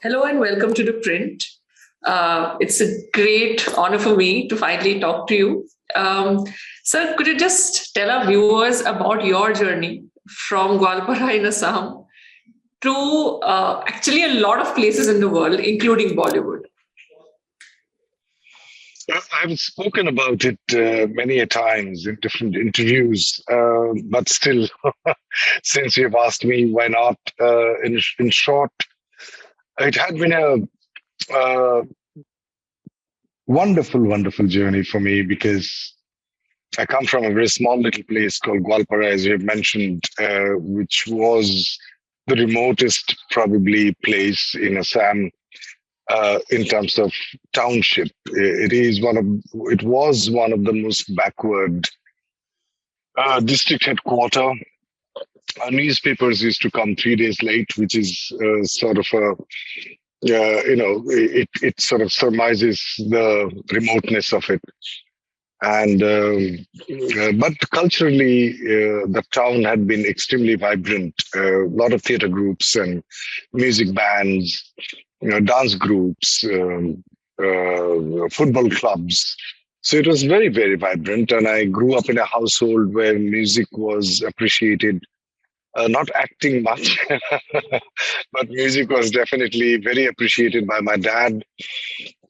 Hello and welcome to ThePrint. It's a great honor for me to finally talk to you. Sir, could you just tell our viewers about your journey from Gwalpara in Assam to actually a lot of places in the world, including Bollywood? I've spoken about it many a times in different interviews, but still, since you've asked me, why not? In short, it had been a wonderful, wonderful journey for me because I come from a very small little place called Gwalpara, as you have mentioned, which was the remotest probably place in Assam in terms of township. It was one of the most backward district headquarter. Our newspapers used to come 3 days late, which is sort of it sort of surmises the remoteness of it. And but culturally, the town had been extremely vibrant. A lot of theater groups and music bands, dance groups, football clubs. So it was very, very vibrant. And I grew up in a household where music was appreciated. Not acting much, but music was definitely very appreciated by my dad.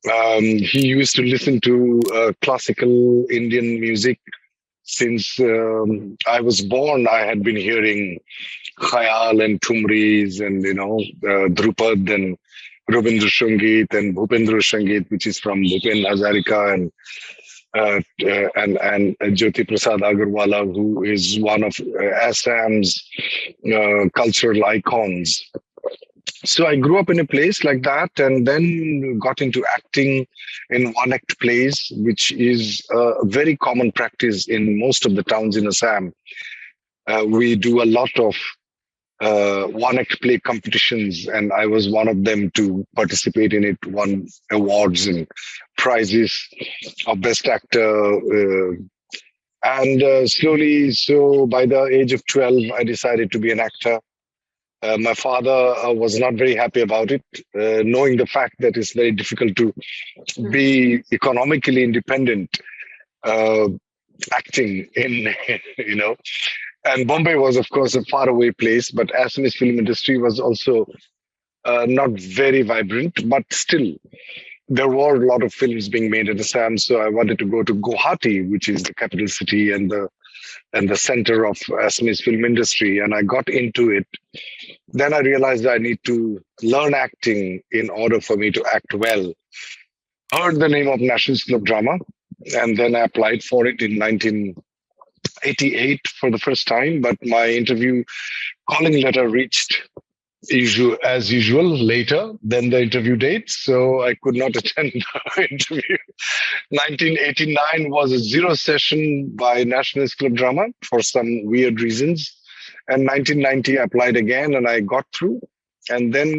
He used to listen to classical Indian music. Since I was born, I had been hearing Khayal and Thumris and, Drupad and Rabindra Sangeet and Bhupendra Sangeet, which is from Bhupen Hazarika and Jyoti Prasad Agarwala, who is one of Assam's cultural icons. So I grew up in a place like that and then got into acting in one-act plays, which is a very common practice in most of the towns in Assam. We do a lot of one-act play competitions, and I was one of them to participate in it, won awards and prizes of Best Actor. And slowly, so by the age of 12, I decided to be an actor. My father was not very happy about it, knowing the fact that it's very difficult to be economically independent acting in, And Bombay was, of course, a faraway place, but Assamese film industry was also not very vibrant, but still there were a lot of films being made in Assam. So I wanted to go to Guwahati, which is the capital city and the center of Assamese film industry, and I got into it. Then I realized I need to learn acting in order for me to act well. Heard the name of National School of Drama, and then I applied for it in 1988 for the first time, but my interview calling letter reached as usual later than the interview date, so I could not attend the interview. 1989 was a zero session by National School of Drama for some weird reasons, and 1990 I applied again and I got through. And then,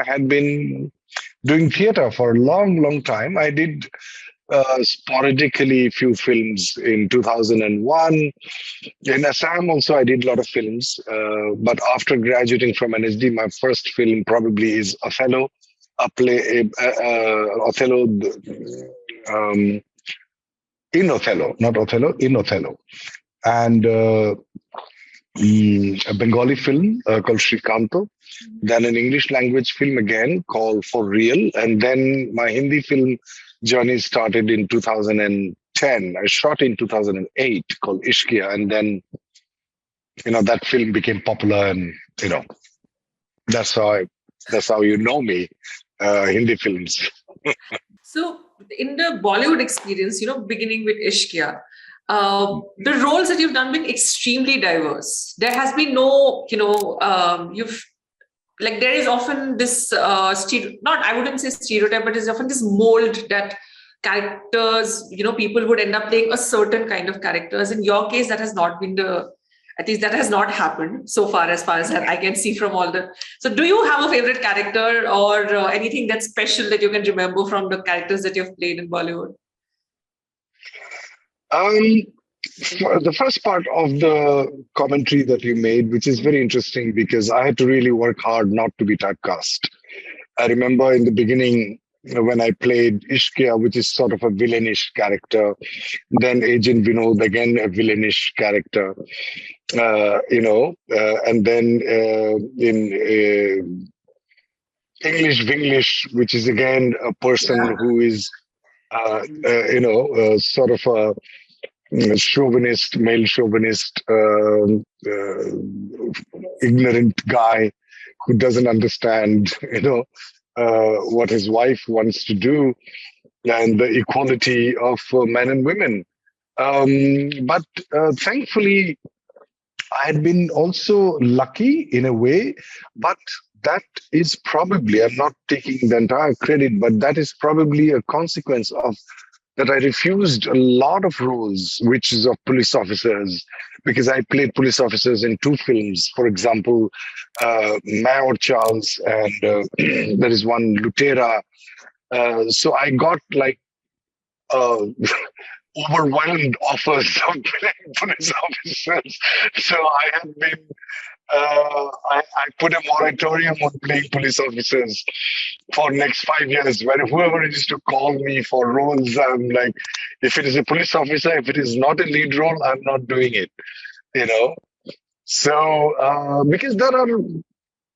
I had been doing theater for a long, long time. I did sporadically few films in 2001. In Assam also I did a lot of films, but after graduating from NSD, my first film probably is Othello, a play, Othello, in Othello, not Othello, in Othello. And a Bengali film called Srikanto, then an English language film again called For Real, and then my Hindi film journey started in 2010. I shot in 2008 called Ishqiya, and then that film became popular, and that's how you know me, Hindi films. So in the Bollywood experience, beginning with Ishqiya, the roles that you've done been extremely diverse. There has been no, there is often this I wouldn't say stereotype, but there's often this mold that characters, people would end up playing a certain kind of characters. In your case, that has not been at least that has not happened so far as I can see from all the. So do you have a favorite character or anything that's special that you can remember from the characters that you've played in Bollywood? The first part of the commentary that you made, which is very interesting because I had to really work hard not to be typecast. I remember in the beginning when I played Ishqiya, which is sort of a villainish character, then Agent Vinod, again a villainish character, and then in English Vinglish, which is again a person Yeah. who is, sort of a chauvinist, male chauvinist, ignorant guy who doesn't understand, what his wife wants to do and the equality of men and women. But thankfully, I had been also lucky in a way, but that is probably, I'm not taking the entire credit, but that is probably a consequence of that I refused a lot of roles, which is of police officers, because I played police officers in two films. For example, Mayor Charles, and there is one Lutera. So I got like uh, overwhelmed offers of playing police officers. So I have been I put a moratorium on playing police officers for next 5 years. Where whoever used to call me for roles, I'm like, if it is a police officer, if it is not a lead role, I'm not doing it. You know. So because there are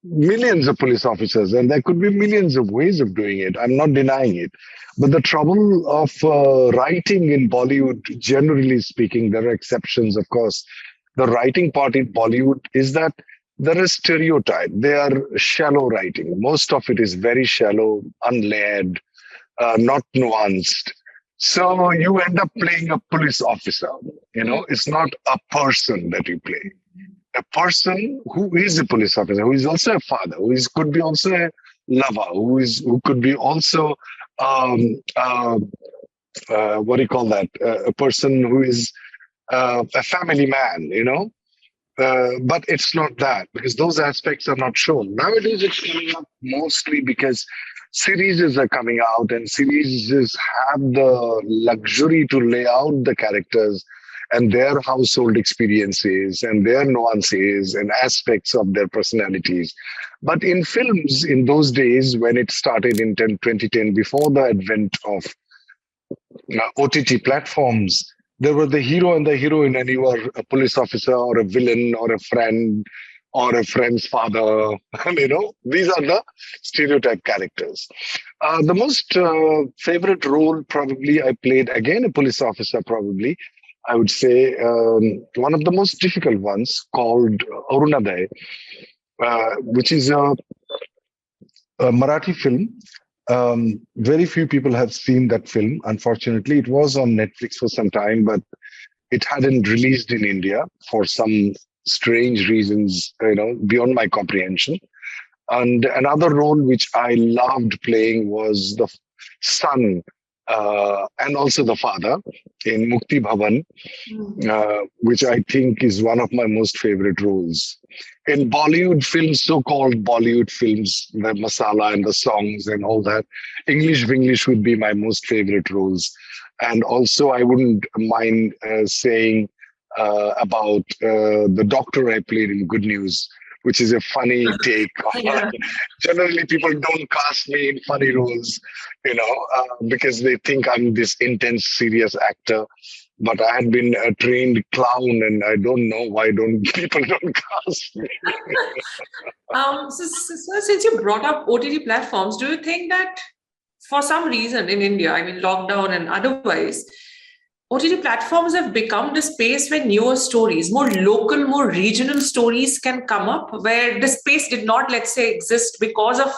millions of police officers, and there could be millions of ways of doing it. I'm not denying it. But the trouble of writing in Bollywood, generally speaking, there are exceptions, of course. The writing part in Bollywood is that there is stereotype. They are shallow writing. Most of it is very shallow, unlayered, not nuanced. So you end up playing a police officer. It's not a person that you play, a person who is a police officer, who is also a father, could be also a lover, who could be also what do you call that? A person who is a family man. But it's not that, because those aspects are not shown. Nowadays, it's coming up mostly because series are coming out, and series have the luxury to lay out the characters and their household experiences and their nuances and aspects of their personalities. But in films, in those days, when it started in 2010, before the advent of OTT platforms, there were the hero and the heroine, and you are a police officer or a villain or a friend or a friend's father. These are the stereotype characters. The most favorite role, probably, I played again a police officer, probably. I would say one of the most difficult ones, called Arunadai, which is a Marathi film. Very few people have seen that film. Unfortunately, it was on Netflix for some time, but it hadn't released in India for some strange reasons, beyond my comprehension. And another role which I loved playing was the son and also the father in Mukti Bhavan, which I think is one of my most favorite roles. In Bollywood films, so-called Bollywood films, the masala and the songs and all that, English would be my most favorite roles. And also, I wouldn't mind saying about the doctor I played in Good Newz, which is a funny take. Yeah. Generally, people don't cast me in funny roles, because they think I'm this intense, serious actor. But I had been a trained clown, and I don't know why people don't cast me. So since you brought up OTT platforms, do you think that for some reason in India, I mean, lockdown and otherwise, OTT platforms have become the space where newer stories, more local, more regional stories can come up, where the space did not, let's say, exist because of,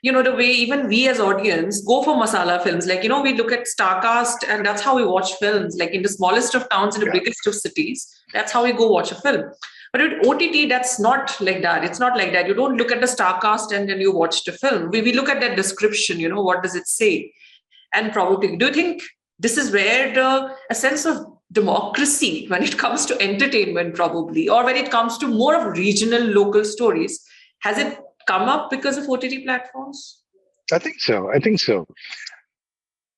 the way even we as audience go for masala films. Like, we look at Starcast and that's how we watch films. Like in the smallest of towns, in the biggest of cities, that's how we go watch a film. But with OTT, that's not like that. It's not like that. You don't look at the Starcast and then you watch the film. We look at that description, what does it say? And probably, do you think this is where a sense of democracy when it comes to entertainment, probably, or when it comes to more of regional, local stories, has it come up because of OTT platforms? I think so.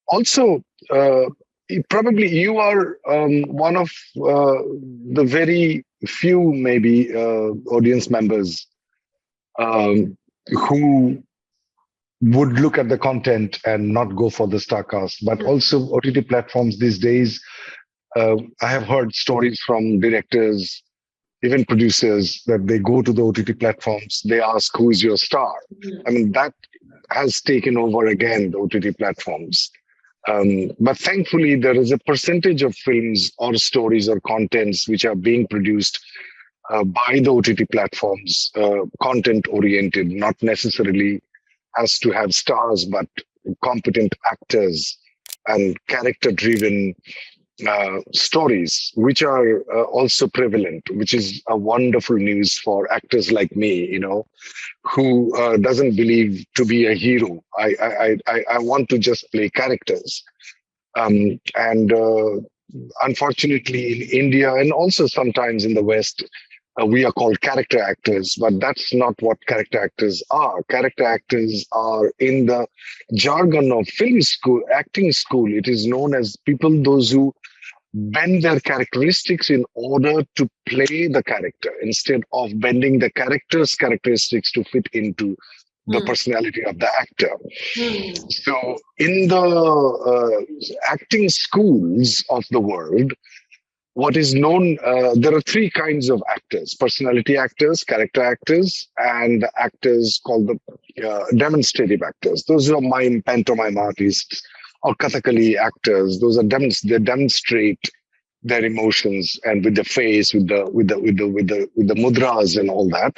Also, probably you are one of the very few, maybe, audience members who would look at the content and not go for the star cast. But also OTT platforms these days, I have heard stories from directors, even producers, that they go to the OTT platforms, they ask, who is your star? I mean, that has taken over again, the OTT platforms. But thankfully, there is a percentage of films or stories or contents which are being produced by the OTT platforms, content oriented, not necessarily has to have stars, but competent actors and character driven stories, which are also prevalent, which is a wonderful news for actors like me, who doesn't believe to be a hero. I want to just play characters. And unfortunately, in India and also sometimes in the West, we are called character actors, but that's not what character actors are. Character actors are, in the jargon of film school, acting school, it is known as people, those who bend their characteristics in order to play the character instead of bending the character's characteristics to fit into the personality of the actor. So in the acting schools of the world, what is known, there are three kinds of actors: personality actors, character actors, and actors called the demonstrative actors. Those are mime, pantomime artists, or Kathakali actors. Those are they demonstrate their emotions and with the face, with the mudras and all that.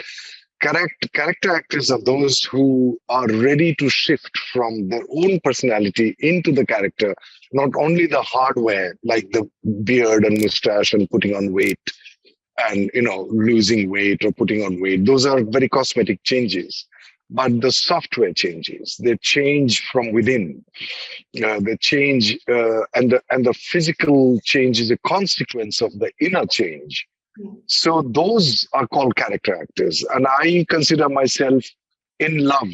Character actors are those who are ready to shift from their own personality into the character, not only the hardware like the beard and mustache and putting on weight and losing weight or putting on weight. Those are very cosmetic changes, but the software changes. They change from within. They change, and the physical change is a consequence of the inner change. So those are called character actors. And I consider myself in love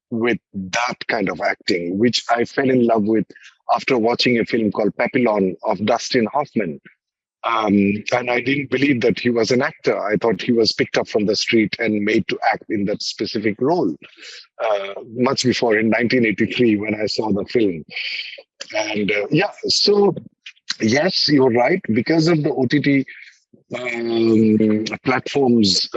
with that kind of acting, which I fell in love with after watching a film called Papillon of Dustin Hoffman. And I didn't believe that he was an actor. I thought he was picked up from the street and made to act in that specific role, much before in 1983 when I saw the film. And so yes, you're right. Because of the OTT platforms,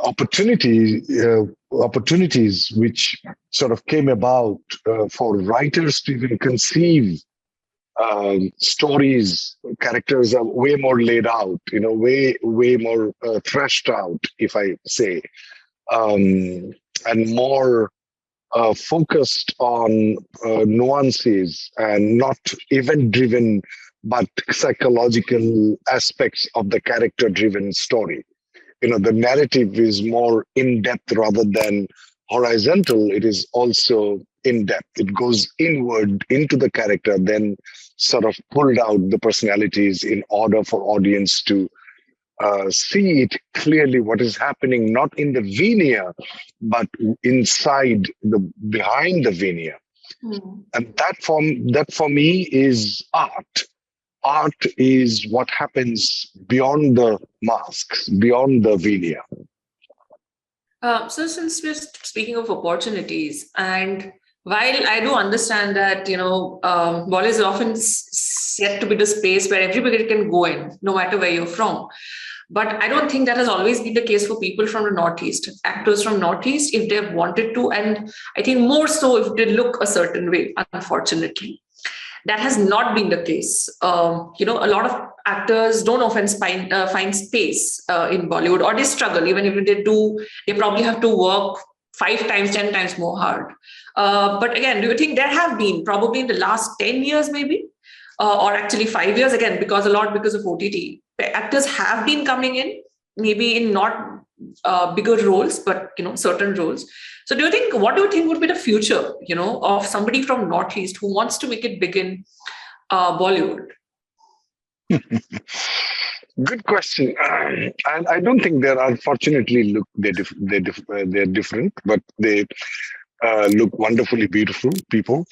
opportunities which sort of came about for writers to even conceive stories. Characters are way more laid out, way more thrashed out, if I say, and more focused on nuances and not event-driven, but psychological aspects of the character-driven story. The narrative is more in-depth rather than horizontal. It is also in-depth. It goes inward into the character, then sort of pulled out the personalities in order for audience to see it clearly what is happening, not in the veneer, but behind the veneer. And that for me is art. Art is what happens beyond the masks, beyond the veneer. So since we're speaking of opportunities, and while I do understand that, Bollywood is often set to be the space where everybody can go in, no matter where you're from. But I don't think that has always been the case for people from the Northeast, actors from Northeast, if they've wanted to. And I think more so if they look a certain way, unfortunately. That has not been the case. A lot of actors don't often find space in Bollywood, or they struggle. Even if they do, they probably have to work 5 times, 10 times more hard. But again, do you think there have been, probably in the last 10 years maybe, or actually 5 years, again, because of OTT, actors have been coming in, maybe in not bigger roles, but certain roles. So what do you think would be the future, of somebody from Northeast who wants to make it big in Bollywood? Good question. And I don't think they're, unfortunately, they're different, but they look wonderfully beautiful people.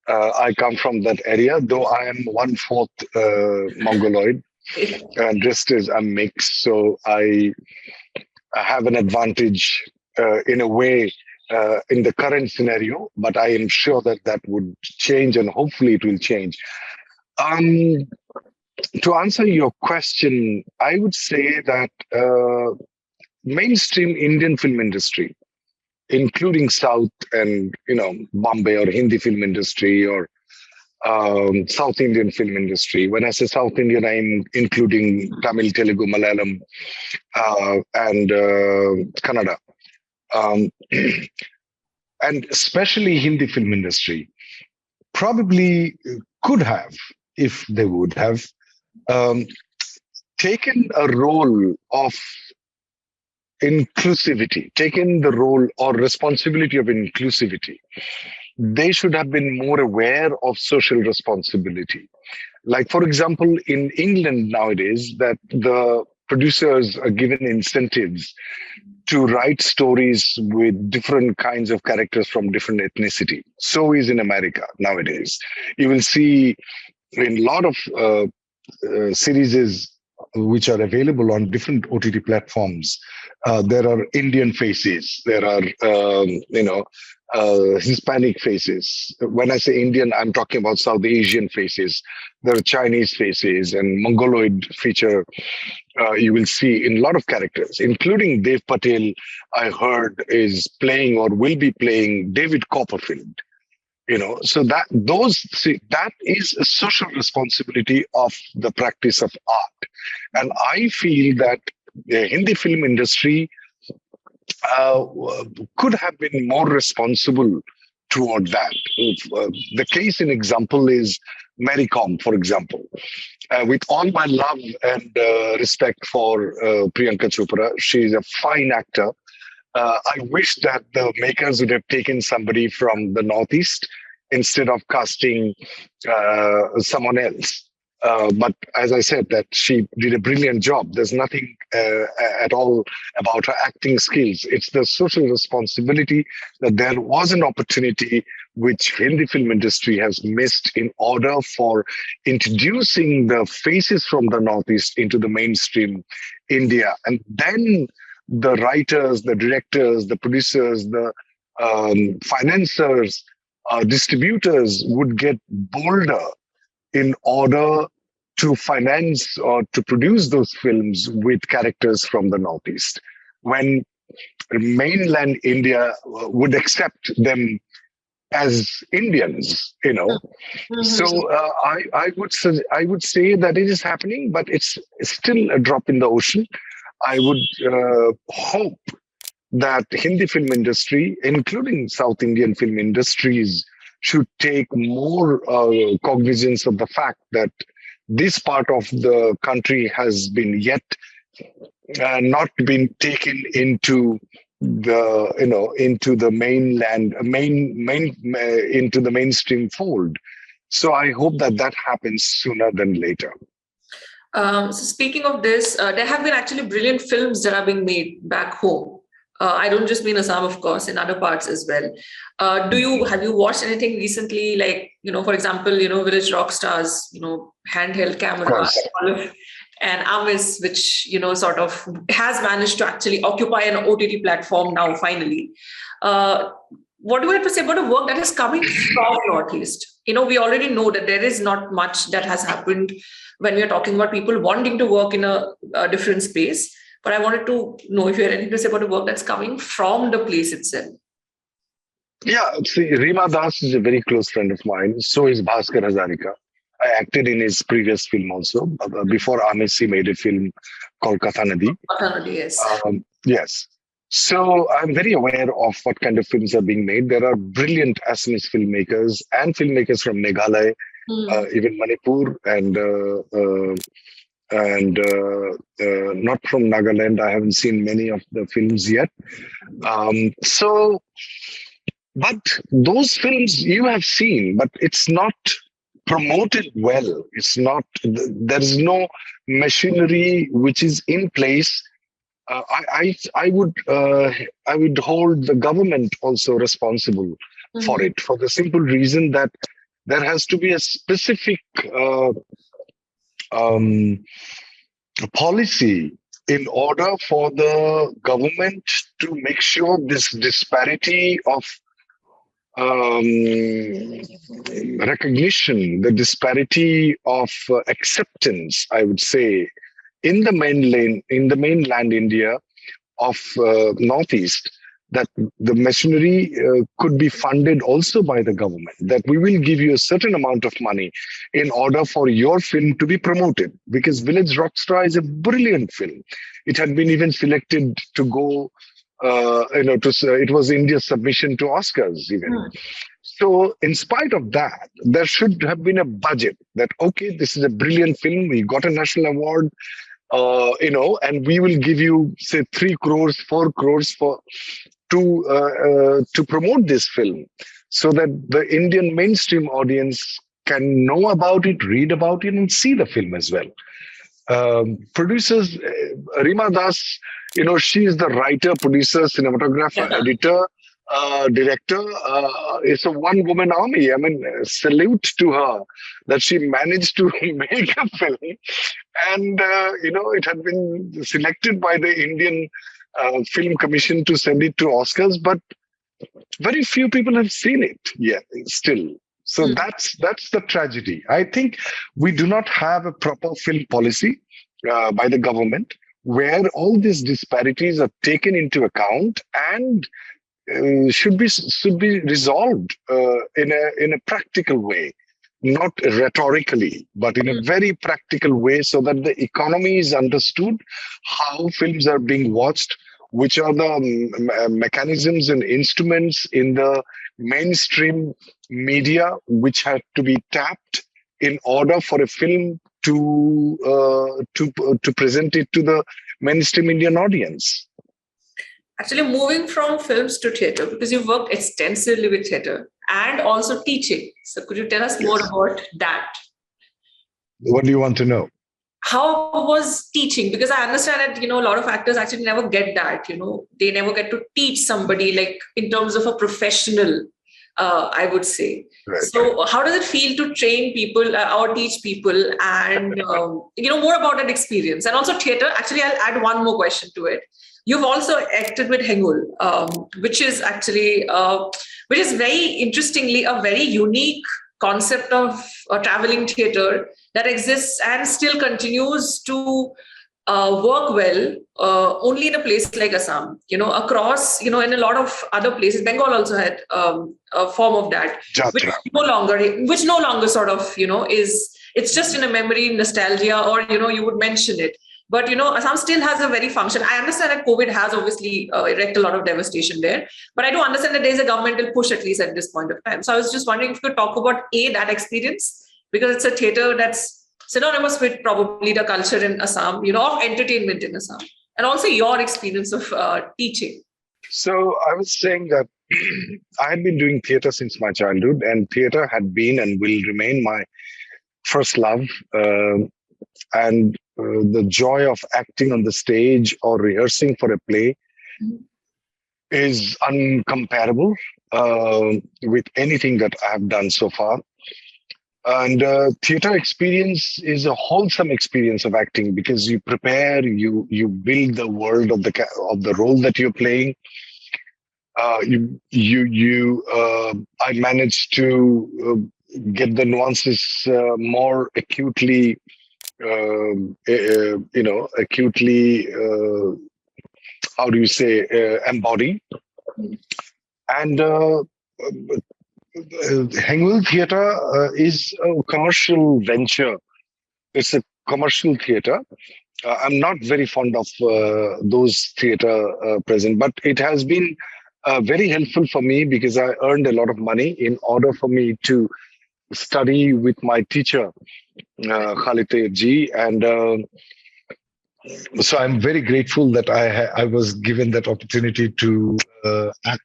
I come from that area, though I am 1/4 Mongoloid, dressed as a mix. So I have an advantage in a way in the current scenario, but I am sure that that would change, and hopefully it will change. Um, to answer your question, I would say that mainstream Indian film industry, including South and Bombay or Hindi film industry or South Indian film industry. When I say South Indian, I'm including Tamil, Telugu, Malayalam, and Kannada, um, and especially Hindi film industry. Probably could have, if they would have, um, taken a role of inclusivity, taken the role or responsibility of inclusivity. They should have been more aware of social responsibility. Like, for example, in England nowadays, that the producers are given incentives to write stories with different kinds of characters from different ethnicity. So is in America nowadays. You will see in a lot of series which are available on different OTT platforms. There are Indian faces. There are, Hispanic faces. When I say Indian, I'm talking about South Asian faces. There are Chinese faces and Mongoloid feature. You will see in a lot of characters, including Dev Patel. I heard is playing or will be playing David Copperfield. So that is a social responsibility of the practice of art, and I feel that the Hindi film industry could have been more responsible toward that. The case in example is Mary Com, for example. With all my love and respect for Priyanka Chopra, she is a fine actor. I wish that the makers would have taken somebody from the Northeast instead of casting someone else. But as I said, that she did a brilliant job. There's nothing at all about her acting skills. It's the social responsibility that there was an opportunity which Hindi film industry has missed in order for introducing the faces from the Northeast into the mainstream India. And then the writers, the directors, the producers, the financiers, distributors would get bolder in order to finance or to produce those films with characters from the Northeast, when mainland India would accept them as Indians. So I would say that it is happening, but it's still a drop in the ocean. I would hope that Hindi film industry, including South Indian film industries, should take more cognizance of the fact that this part of the country has been yet not been taken into the mainland into the mainstream fold. So I hope that happens sooner than later. So speaking of this, there have been actually brilliant films that are being made back home. I don't just mean Assam, of course, in other parts as well. Have you watched anything recently? Like, for example, Village Rockstars, handheld camera, and Amis, which, sort of has managed to actually occupy an OTT platform now, finally. What do you have to say about the work that is coming from Northeast? We already know that there is not much that has happened when we are talking about people wanting to work in a different space. But I wanted to know if you had anything to say about the work that's coming from the place itself. Yeah, see, Rima Das is a very close friend of mine. So is Bhaskar Hazarika. I acted in his previous film also. Before Amis, he made a film called Katha Nadi. Katha Nadi, yes. Yes. So I'm very aware of what kind of films are being made. There are brilliant Assamese filmmakers and filmmakers from Meghalaya, even Manipur, and not from Nagaland. I haven't seen many of the films yet. But those films you have seen, but it's not promoted well. It's not. There is no machinery which is in place. I would hold the government also responsible for it, for the simple reason that there has to be a specific policy in order for the government to make sure this disparity of recognition, the disparity of acceptance, I would say, in the mainland India of Northeast, that the machinery could be funded also by the government, that we will give you a certain amount of money in order for your film to be promoted. Because Village Rockstar is a brilliant film. It had been even selected to go, it was India's submission to Oscars even. So in spite of that, there should have been a budget that, okay, this is a brilliant film. We got a national award, and we will give you, say, 3 crores, 4 crores to promote this film, so that the Indian mainstream audience can know about it, read about it, and see the film as well. Producers, Rima Das, she is the writer, producer, cinematographer, editor, director. It's a one-woman army. I mean, salute to her that she managed to make a film, and it had been selected by the Indian Film Commission to send it to Oscars, but very few people have seen it yet. Still, so that's the tragedy. I think we do not have a proper film policy by the government where all these disparities are taken into account and should be resolved in a practical way, not rhetorically, but in a very practical way, so that the economy is understood, how films are being watched, which are the mechanisms and instruments in the mainstream media which have to be tapped in order for a film to present it to the mainstream Indian audience. Actually, moving from films to theatre, because you've worked extensively with theatre and also teaching. So could you tell us more about that? What do you want to know? How was teaching? Because I understand that, a lot of actors actually never get that, they never get to teach somebody, like in terms of a professional, I would say. Right. So how does it feel to train people or teach people, and, more about that experience? And also theatre, actually, I'll add one more question to it. You've also acted with Hengul, which is actually, which is very interestingly a very unique concept of traveling theatre that exists and still continues to work well only in a place like Assam. Across, in a lot of other places, Bengal also had a form of that, which no longer sort of, it's just in a memory, nostalgia, or, you would mention it. But, Assam still has a very function. I understand that COVID has obviously erected a lot of devastation there. But I do understand that there's a governmental push, at least at this point of time. So I was just wondering if you could talk about, that experience, because it's a theatre that's synonymous with probably the culture in Assam, of entertainment in Assam, and also your experience of teaching. So I was saying that I had been doing theatre since my childhood, and theatre had been and will remain my first love. And the joy of acting on the stage or rehearsing for a play is uncomparable with anything that I have done so far. And theatre experience is a wholesome experience of acting, because you prepare, you build the world of the role that you're playing. I managed to get the nuances more acutely. Embody. And Hengul Theatre is a commercial venture. It's a commercial theatre. I'm not very fond of those theatre present, but it has been very helpful for me, because I earned a lot of money in order for me to study with my teacher, Khalid Ji, and so I'm very grateful that I was given that opportunity to act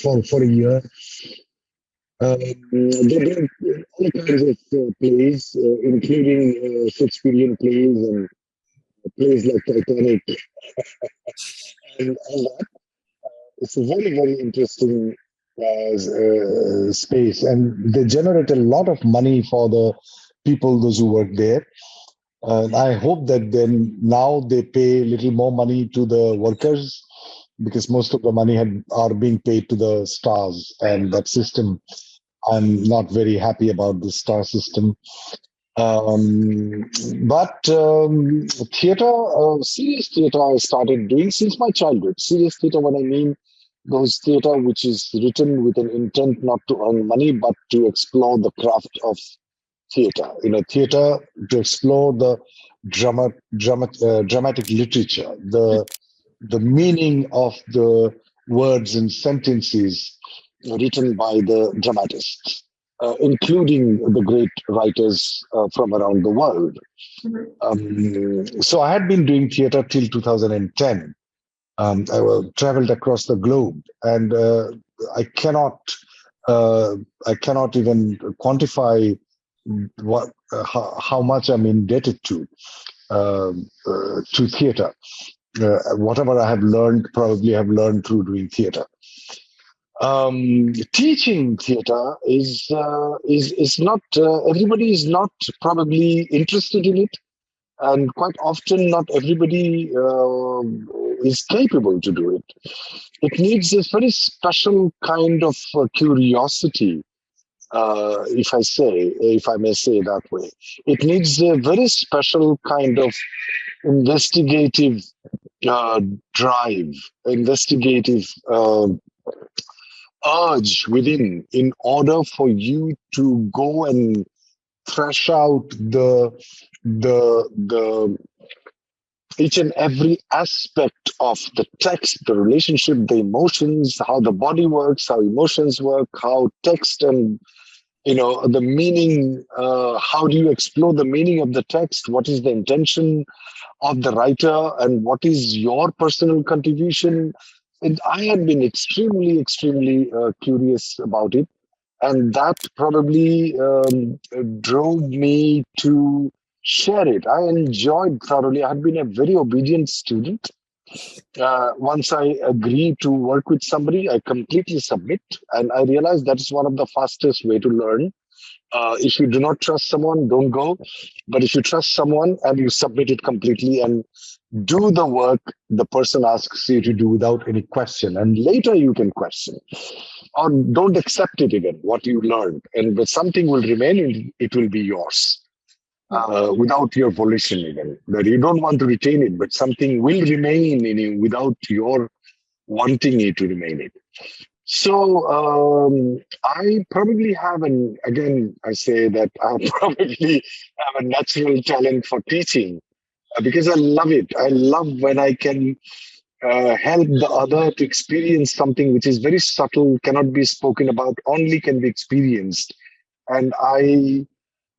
for a year. There are all kinds of plays, including Shakespearean plays and plays like Titanic, and all that. It's a very, very interesting space, and they generate a lot of money for the people, those who work there. And I hope that then now they pay a little more money to the workers, because most of the money are being paid to the stars, and that system, I'm not very happy about the star system. Um, but theater, serious theater, I started doing since my childhood. Serious theater, what I mean, those theater which is written with an intent not to earn money, but to explore the craft of theater. Theater to explore the dramatic literature, the meaning of the words and sentences written by the dramatists, including the great writers from around the world. So I had been doing theater till 2010. Traveled across the globe, and I cannot, I cannot even quantify how much I'm indebted to theater. Whatever I have learned, probably have learned through doing theater. Teaching theater is not everybody is not probably interested in it, and quite often not everybody is capable to do it. It needs a very special kind of curiosity, if I may say that way. It needs a very special kind of investigative uh, drive, investigative urge within, in order for you to go and thresh out the each and every aspect of the text, the relationship, the emotions, how the body works, how emotions work, how text and the meaning. How do you explore the meaning of the text? What is the intention of the writer, and what is your personal contribution? And I had been extremely, extremely curious about it, and that probably drove me to share it. I enjoyed thoroughly. I had been a very obedient student. Once I agree to work with somebody, I completely submit, and I realized that is one of the fastest way to learn. If you do not trust someone, don't go. But if you trust someone and you submit it completely and do the work the person asks you to do without any question, and later you can question, or don't accept it again, what you learned. And but something will remain and it will be yours without your volition even. That you don't want to retain it, but something will remain in you without your wanting it to remain it. So I probably have again, I say that I probably have a natural talent for teaching because I love it. I love when I can help the other to experience something which is very subtle, cannot be spoken about, only can be experienced. And I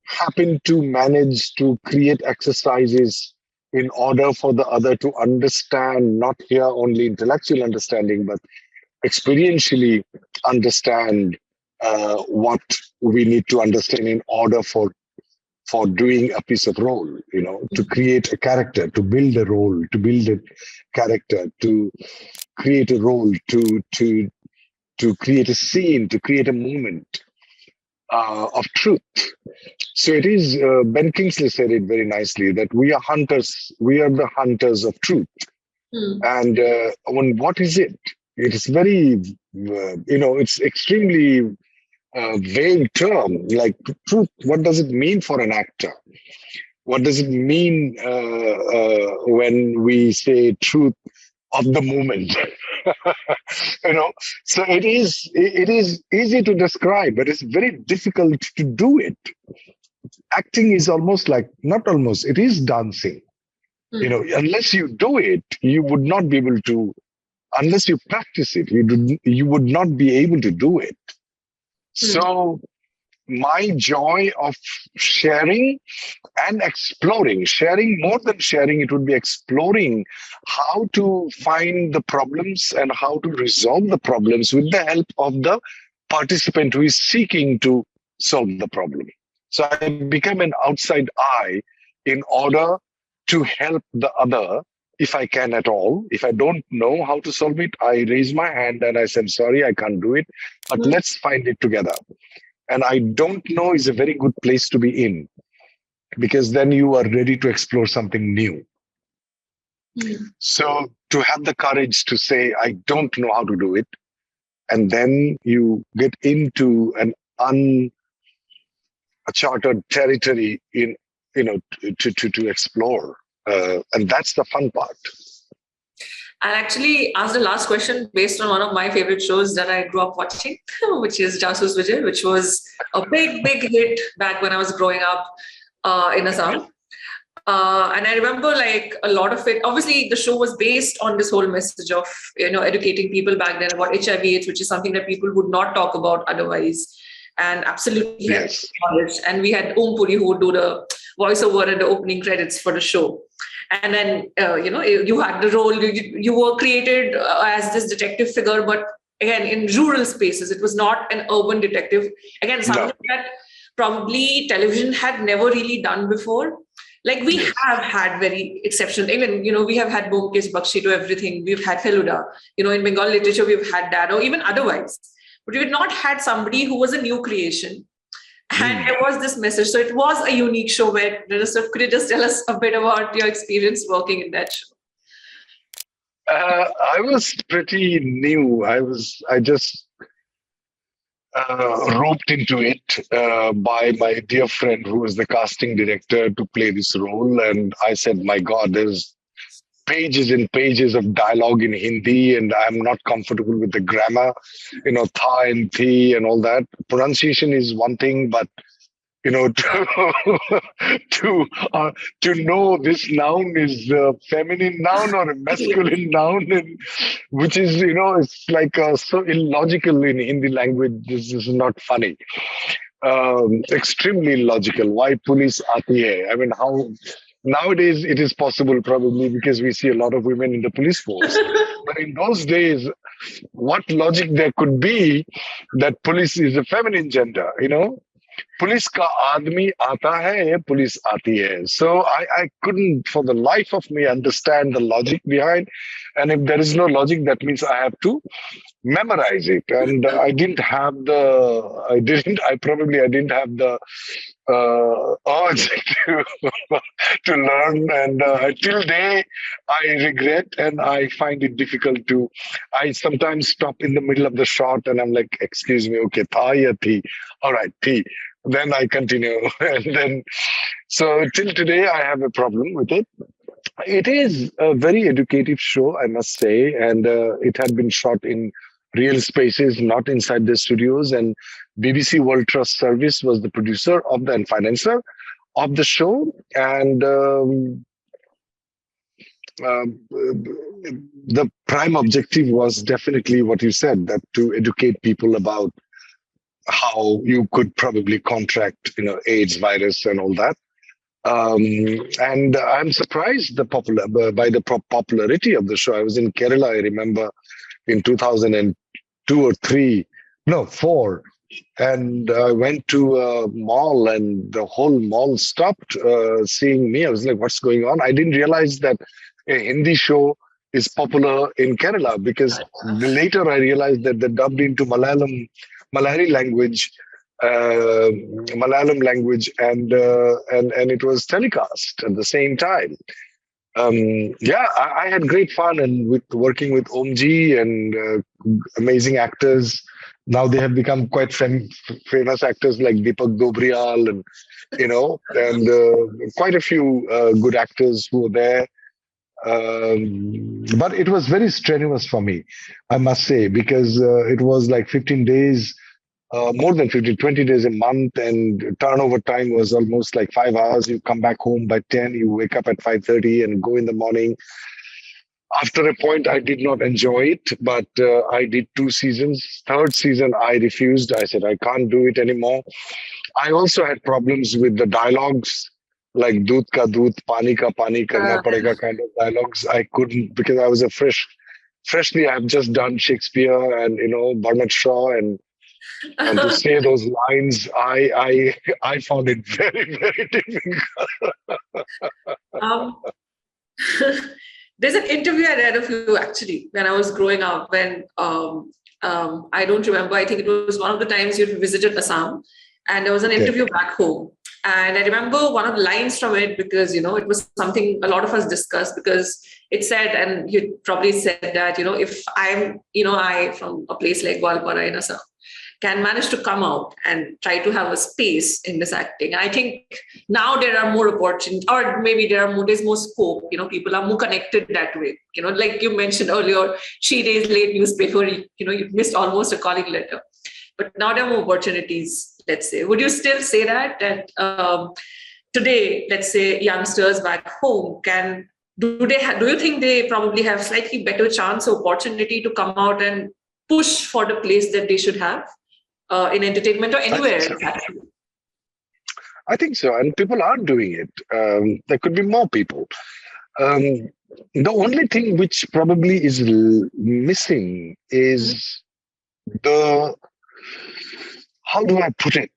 happen to manage to create exercises in order for the other to understand, not here only intellectual understanding, but experientially understand what we need to understand in order for doing a piece of role, to create a character, to build a role, to build a character, to create a role, to create a scene, to create a moment of truth. So it is, Ben Kingsley said it very nicely, that we are hunters, we are the hunters of truth. And what is it? It is very, it's extremely vague term, like truth. What does it mean for an actor? What does it mean when we say truth of the moment? So it is easy to describe, but it's very difficult to do it. Acting is almost like, not almost, it is dancing. Unless you do it, you would not be able to. Unless you practice it, you would not be able to do it. So my joy of sharing and exploring, sharing, more than sharing, it would be exploring how to find the problems and how to resolve the problems with the help of the participant who is seeking to solve the problem. So I become an outside eye in order to help the other, if I can at all. If I don't know how to solve it, I raise my hand and I said, sorry, I can't do it, but let's find it together. And I don't know is a very good place to be in. because then you are ready to explore something new. So to have the courage to say, I don't know how to do it, and then you get into an uncharted territory in, to explore, and that's the fun part. I'll actually ask the last question based on one of my favorite shows that I grew up watching, which is Jasoos Vijay, which was a big, big hit back when I was growing up in Assam. And I remember like a lot of it, obviously the show was based on this whole message of, educating people back then about HIV/AIDS, which is something that people would not talk about otherwise. And absolutely Yes. knowledge. And we had Puri who would do the voiceover and the opening credits for the show. And then, you had the role, you were created as this detective figure, but again, in rural spaces, it was not an urban detective. Again, something that probably television had never really done before. Like we have had very exceptional, even, we have had Bomkesh Bakshi to everything. We've had Feluda, in Bengal literature, we've had that, or even otherwise. But we've not had somebody who was a new creation. And there was this message. So it was a unique show where, could you just tell us a bit about your experience working in that show? I was pretty new. I just roped into it by my dear friend who was the casting director to play this role. And I said, my God, there's pages and pages of dialogue in Hindi, and I'm not comfortable with the grammar, tha and thi and all that. Pronunciation is one thing, but to know this noun is a feminine noun or a masculine noun, and which is, it's like so illogical in Hindi language. This is not funny. Extremely illogical. Why police aati hai? I mean, how nowadays it is possible probably because we see a lot of women in the police force. But in those days, what logic there could be that police is a feminine gender, Police ka aadmi aata hai, police aati hai. So I couldn't for the life of me understand the logic behind. And if there is no logic, that means I have to memorize it. And I didn't have the urge to learn. And till day, I regret and I find it difficult I sometimes stop in the middle of the shot and I'm like, excuse me, okay, tha ya thi? All right, thi. Then I continue. And then, so till today, I have a problem with it. It is a very educative show, I must say. And it had been shot in real spaces, not inside the studios. And BBC World Trust Service was the producer of and financer of the show. And the prime objective was definitely what you said, that to educate people about how you could probably contract, AIDS virus and all that. And I'm surprised by the popularity of the show. I was in Kerala, I remember, in 2002 or 4. And I went to a mall and the whole mall stopped seeing me. I was like, what's going on? I didn't realize that a Hindi show is popular in Kerala, because later I realized that they dubbed into Malayalam language, and it was telecast at the same time. I had great fun and with working with Omji and amazing actors. Now they have become quite famous actors like Deepak Dobriyal and quite a few good actors who were there. But it was very strenuous for me, I must say, because it was like 15 days, more than 15, 20 days a month, and turnover time was almost like 5 hours. You come back home by 10, you wake up at 5:30 and go in the morning. After a point, I did not enjoy it, but I did 2 seasons. Third season, I refused. I said, I can't do it anymore. I also had problems with the dialogues, like "Doodh ka doodh, pani ka pani, karna padega" kind of dialogues. I couldn't, because I was freshly, I have just done Shakespeare and, Bernard Shaw, and to say those lines, I found it very, very difficult. There's an interview I read of you actually when I was growing up, when I don't remember, I think it was one of the times you visited Assam, and there was an interview back home. And I remember one of the lines from it because, it was something a lot of us discussed, because it said, and you probably said that, if I from a place like Gwalpara in Assam can manage to come out and try to have a space in this acting. I think now there are more opportunities, or maybe there's more scope. People are more connected that way. Like you mentioned earlier, 3 days late newspaper, you missed almost a calling letter. But now there are more opportunities, let's say. Would you still say that today, let's say, youngsters back home do you think they probably have slightly better chance or opportunity to come out and push for the place that they should have in entertainment or anywhere else, actually? I think so. And people are doing it. There could be more people. The only thing which probably is missing is how do I put it?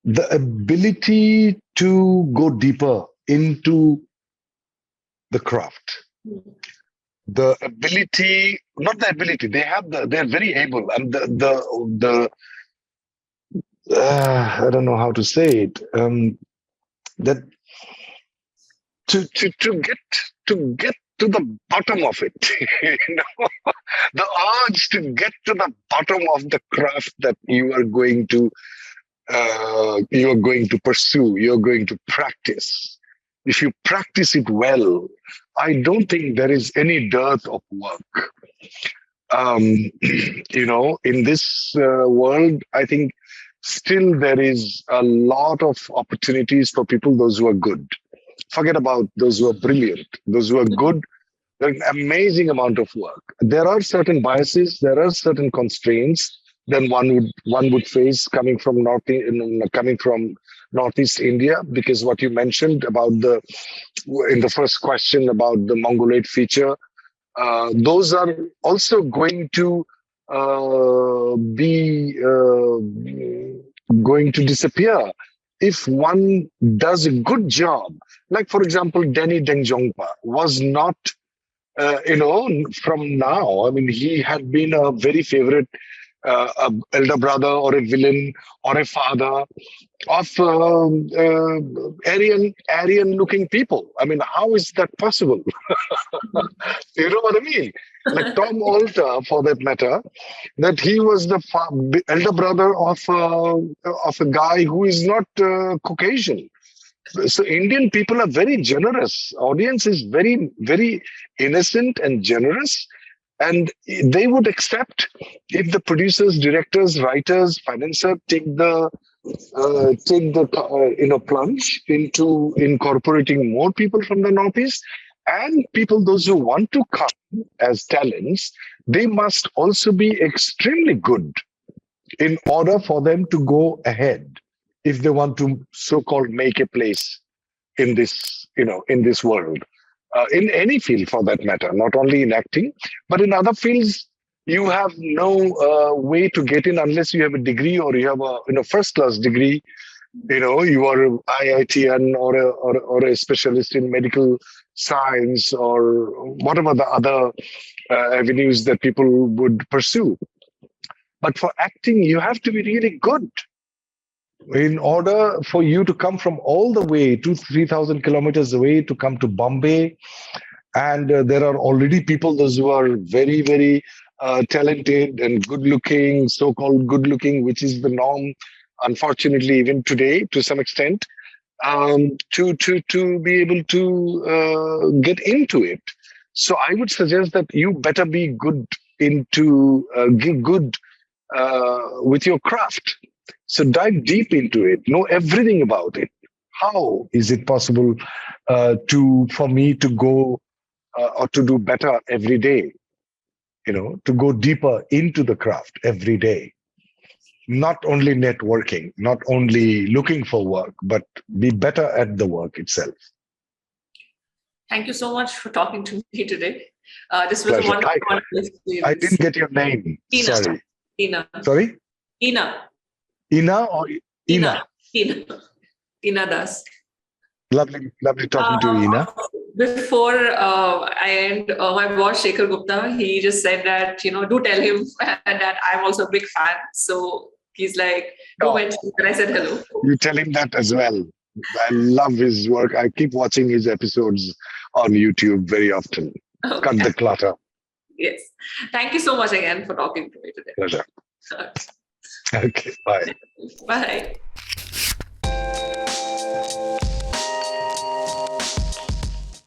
The ability to go deeper into the craft. The ability, not the ability, they're very able, and I don't know how to say it. That to get to the bottom of it, the urge to get to the bottom of the craft that you are going to pursue, you're going to practice. If you practice it well, I don't think there is any dearth of work. In this world, I think still there is a lot of opportunities for people, those who are good. Forget about those who are brilliant. Those who are good, there's an amazing amount of work. There are certain biases, there are certain constraints that one would face coming from Northeast India, because what you mentioned about in the first question about the Mongoloid feature, those are also going to be going to disappear if one does a good job. Like, for example, Denny Dengjongpa was not, from now. I mean, he had been a very favorite elder brother or a villain or a father of Aryan-looking people. I mean, how is that possible? You know what I mean? Like Tom Alter, for that matter, that he was the elder brother of a guy who is not Caucasian. So Indian people are very generous. Audience is very, very innocent and generous. And they would accept if the producers, directors, writers, financiers take the plunge into incorporating more people from the Northeast, and people, those who want to come as talents, they must also be extremely good in order for them to go ahead if they want to so-called make a place in this, in this world. In any field for that matter, not only in acting, but in other fields, you have no way to get in unless you have a degree or you have a first-class degree. You are an IITian or a specialist in medical science or whatever the other avenues that people would pursue. But for acting, you have to be really good. In order for you to come from all the way 2,000-3,000 kilometers away to come to Bombay, and there are already people, those who are very, very talented and good-looking, so-called good-looking, which is the norm, unfortunately, even today, to some extent, to be able to get into it. So I would suggest that you better be good with your craft. So dive deep into it, know everything about it. How is it possible for me to go or to do better every day? To go deeper into the craft every day. Not only networking, not only looking for work, but be better at the work itself. Thank you so much for talking to me today. This was Pleasure. a wonderful experience. I didn't get your name. Ina. Sorry. Ina. Sorry? Ina. Ina or Ina? Ina Das. Lovely talking to you, Ina. Before I end, my boss Shekhar Gupta, he just said that, do tell him that I'm also a big fan. So He's like, no mention that I said hello. You tell him that as well. I love his work. I keep watching his episodes on YouTube very often. Okay. Cut the clutter. Yes. Thank you so much again for talking to me today. Pleasure. Okay, bye. Bye.